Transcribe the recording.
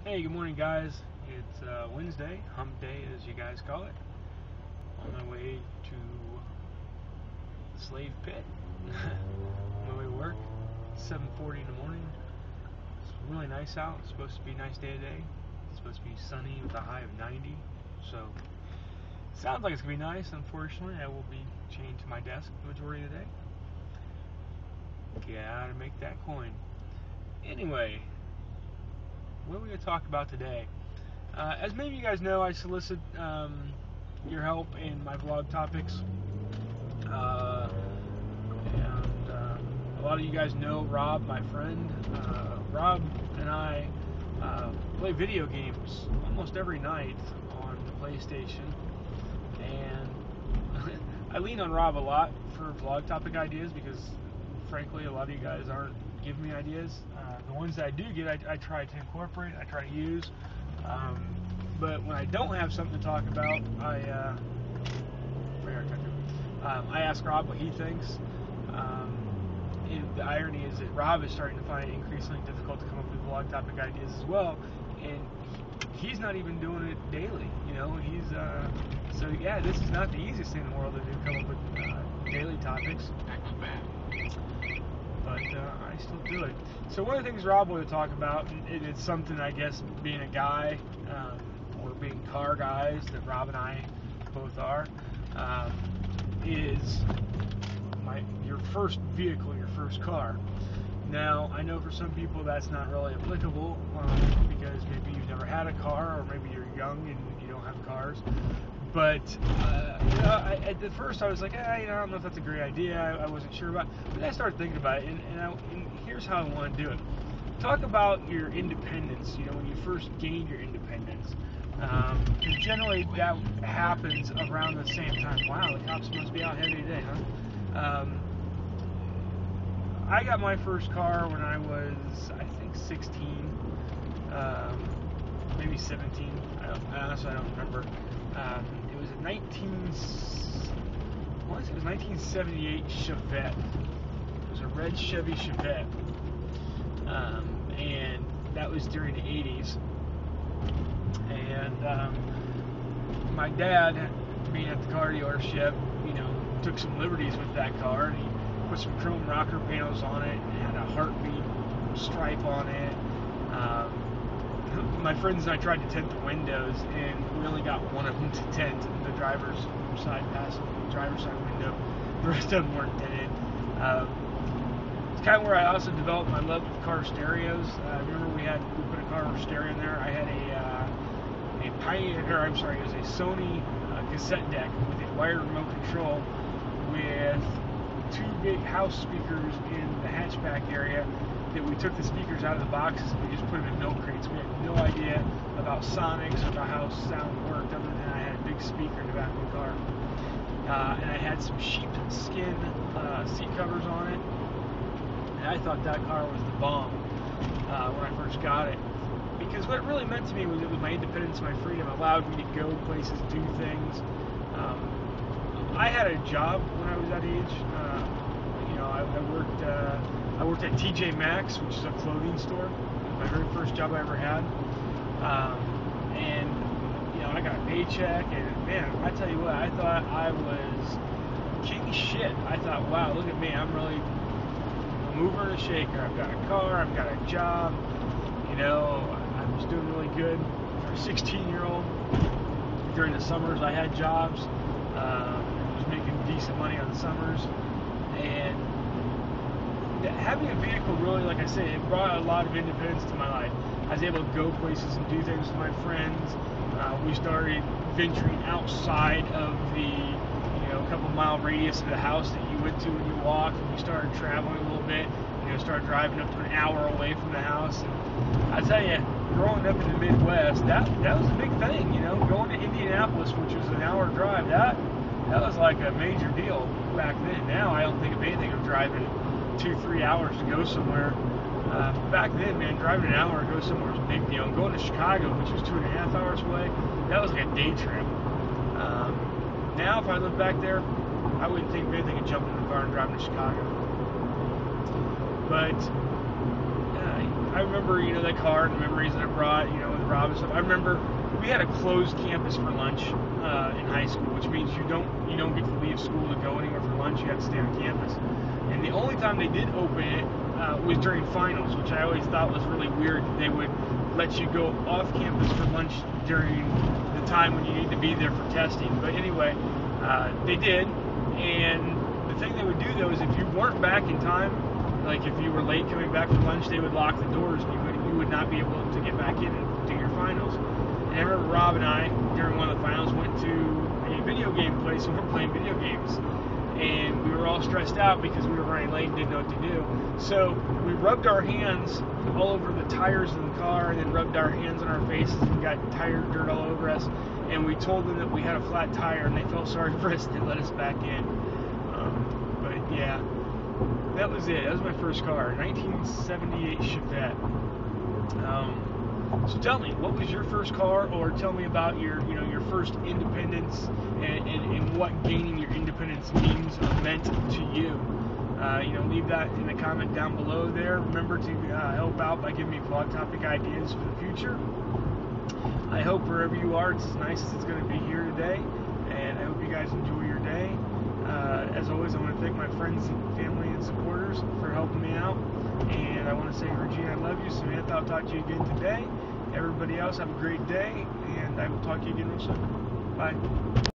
Hey, good morning, guys. It's Wednesday, hump day as you guys call it. On my way to the slave pit. On my way to work. 7:40 in the morning. It's really nice out. It's supposed to be a nice day today. It's supposed to be sunny with a high of 90. So, sounds like it's going to be nice. Unfortunately, I will be chained to my desk the majority of the day. Gotta make that coin. Anyway, what are we going to talk about today? As many of you guys know, I solicit your help in my blog topics. And a lot of you guys know Rob, my friend. Rob and I play video games almost every night on the PlayStation. And I lean on Rob a lot for blog topic ideas because, frankly, a lot of you guys aren't giving me ideas. The ones that I do get, I try to incorporate, I try to use. But when I don't have something to talk about, I ask Rob what he thinks. The irony is that Rob is starting to find it increasingly difficult to come up with blog topic ideas as well, and he's not even doing it daily. So yeah, this is not the easiest thing in the world to do, come up with daily topics. But I still do it. So one of the things Rob wanted to talk about, and it's something I guess being a guy, or being car guys that Rob and I both are, is your first vehicle, your first car. Now, I know for some people that's not really applicable because maybe you've never had a car, or maybe you're young and you don't have cars. But at the first I was like, I don't know if that's a great idea. I wasn't sure about it. But then I started thinking about it, and here's how I want to do it. Talk about your independence, when you first gained your independence. And generally that happens around the same time. Wow, the cops must be out heavy today, huh? I got my first car when I was, I think, 16, maybe 17. Honestly, I don't remember. It was a 1978 Chevette. It was a red Chevy Chevette, and that was during the 80s. And my dad, being at the car dealership, took some liberties with that car, and he put some chrome rocker panels on it, and had a heartbeat stripe on it. My friends and I tried to tint the windows, and we only got one of them to tint, the driver's side window. The rest of them weren't tinted. It's kind of where I also developed my love of car stereos. I remember we put a car stereo in there. I had it was a Sony cassette deck with a wired remote control with two big house speakers in the hatchback area that we took the speakers out of the boxes and we just put them in milk crates. We had no idea about sonics or about how sound worked, other than I had a big speaker in the back of the car. And I had some sheepskin seat covers on it. And I thought that car was the bomb when I first got it. Because what it really meant to me was it was my independence, my freedom, allowed me to go places, do things. I had a job when I was that age. I worked at TJ Maxx, which is a clothing store. My very first job I ever had. And I got a paycheck, and man, I tell you what, I thought I was king shit. I thought, wow, look at me, I'm really a mover and a shaker. I've got a car, I've got a job. I was doing really good for a 16-year-old. During the summers, I had jobs. I was making decent money on the summers, and having a vehicle really, like I say, it brought a lot of independence to my life. I was able to go places and do things with my friends. We started venturing outside of the couple mile radius of the house that you went to when you walked, and we started traveling a little bit. Started driving up to an hour away from the house. And I tell you, growing up in the Midwest, that was a big thing. Going to Indianapolis, which was an hour drive, that was like a major deal back then. Now I don't think of anything of driving 2-3 hours to go somewhere. Back then, man, driving an hour to go somewhere was a big deal. And going to Chicago, which was 2.5 hours away, that was like a day trip. Now, if I lived back there, I wouldn't think of anything of jumping in the car and driving to Chicago. But I remember, that car and the memories that it brought, to rob and stuff. I remember we had a closed campus for lunch in high school, which means you don't get to leave school to go anywhere for lunch. You have to stay on campus. And the only time they did open it was during finals, which I always thought was really weird. They would let you go off campus for lunch during the time when you need to be there for testing. But anyway, they did. And the thing they would do though is if you weren't back in time, like if you were late coming back from lunch, they would lock the doors and you would not be able to get back in and do your finals. And I remember Rob and I, during one of the finals, went to a video game place and we were playing video games. And we were all stressed out because we were running late and didn't know what to do. So we rubbed our hands all over the tires of the car and then rubbed our hands on our faces and got tire dirt all over us. And we told them that we had a flat tire and they felt sorry for us and let us back in. But yeah, that was it. That was my first car, 1978 Chevette. So tell me, what was your first car, or tell me about your first independence and what gaining your independence means or meant to you. Leave that in the comment down below there. Remember to help out by giving me blog topic ideas for the future. I hope wherever you are, it's as nice as it's going to be here today, and I hope you guys enjoy your day. As always, I want to thank my friends and family and supporters for helping me out. And I want to say, Regina, I love you. Samantha, I'll talk to you again today. Everybody else, have a great day, and I will talk to you again real soon. Bye.